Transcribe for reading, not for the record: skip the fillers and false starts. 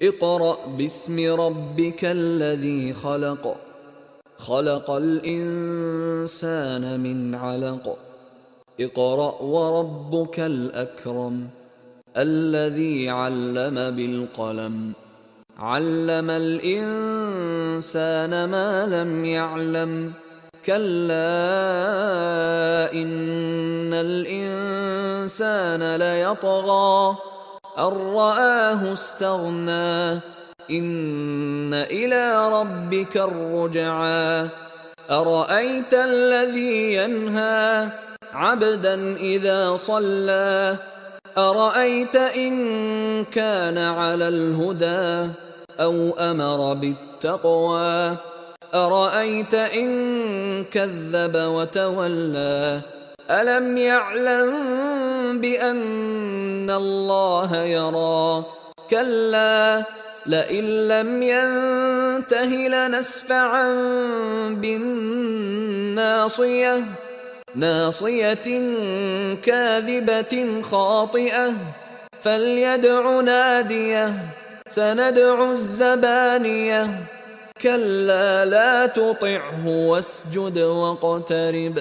اقرأ باسم ربك الذي خلق خلق الإنسان من علق اقرأ وربك الأكرم الذي علم بالقلم علم الإنسان ما لم يعلم كلا إن الإنسان ليطغى أن رآه استغنى إن إلى ربك الرجعى أرأيت الذي ينهى عبدا إذا صلى أرأيت إن كان على الهدى أو أمر بالتقوى أرأيت إن كذب وتولى ألم يعلم بأن الله يرى كلا لئن لم ينته لنسفعا بالناصية ناصية كاذبة خاطئة فليدع ناديه سندع الزبانية كلا لا تطعه واسجد واقترب